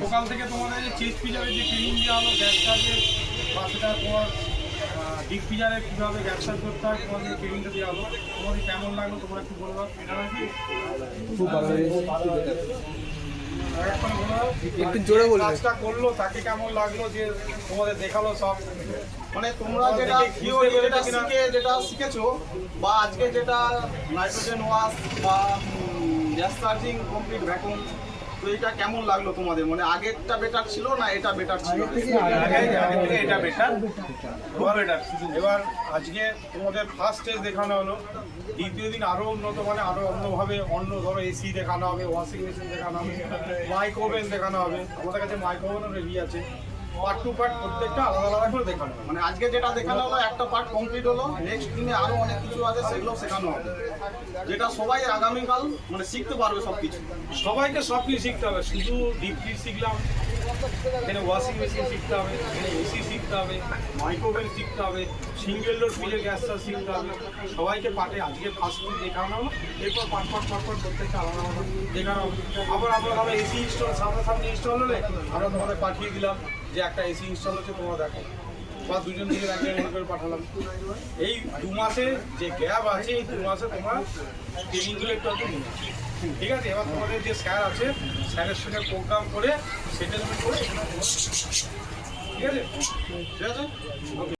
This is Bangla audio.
সকাল থেকে তোমাদের যে চেস্ট পিজারের যে ট্রেনিং দেওয়া হলো গ্যাস চার্জের বা সেটা তোমার ডিপ পিজারে কীভাবে গ্যাস চার্জ করতে হয় তোমাদের ট্রেনিংটা দেওয়া হলো, তোমাদের কেমন লাগলো তোমরা একটু বলবো। এটা নাকি খুব ভালো একটু জোরে বলবে কাজটা করলো তাকে কেমন লাগলো, যে তোমাদের দেখালো সব, মানে তোমরা যেটা যেটা শিখেছো বা আজকে যেটা নাইট্রোজেন ওয়াশ বা গ্যাস চার্জিং কমপ্লিট ভ্যাকুম, তো এটা কেমন লাগলো তোমাদের? মানে আগেরটা বেটার ছিল না এটা বেটার ছিল? আগে থেকে এটা বেটার, খুব বেটার। এবার আজকে তোমাদের ফার্স্ট স্টেজ দেখানো হলো, দ্বিতীয় দিন আরও উন্নত, মানে আরও অন্যভাবে অন্য ধরো এসি দেখানো হবে, ওয়াশিং মেশিন দেখানো হবে, মাইক্রো ওভেন দেখানো হবে। আমাদের কাছে মাইক্রো ওভেনও রেডি আছে। পার্ট টু পার্ট প্রত্যেকটা আলাদা আলাদা করে দেখানো হবে। মানে আজকে যেটা দেখানো হলো একটা পার্ট কমপ্লিট হলো, নেক্সট দিনে আরো অনেক কিছু আছে সেগুলো শেখানো হবে, যেটা সবাই আগামীকাল মানে শিখতে পারবে সব কিছু। সবাইকে সব কিছু শিখতে হবে, শুধু ডিপ ফ্রিজ শিখলাম, এখানে ওয়াশিং মেশিন শিখতে হবে, এখানে এসি শিখতে হবে, মাইক্রোওভেন শিখতে হবে, সিঙ্গেল ডোর ফ্রিজের গ্যাসটা শিখতে হবে। সবাইকে পার্টে আজকে ফার্স্ট দেখানো হলো, এরপর পার্ট প্রত্যেকটা আলাদা আলাদা দেখানো হবে। আবার আমরা এসি ইনস্টল সামনাসামনি ইনস্টল হলে আমরা তোমাদের পাঠিয়ে দিলাম যে একটা এসি ইনস্টল হচ্ছে তোমরা দেখো, বা দুজন থেকে একজন করে পাঠালাম। এই 2 মাসে যে গ্যাপ আছে, এই 2 মাসে তোমরা ট্রেনিংগুলো একটু নিয়ে, ঠিক আছে? এবার তোমাদের যে স্যার আছে, স্যারের সঙ্গে প্রোগ্রাম করে সেটেলমেন্ট করে, ঠিক আছে? ঠিক আছে।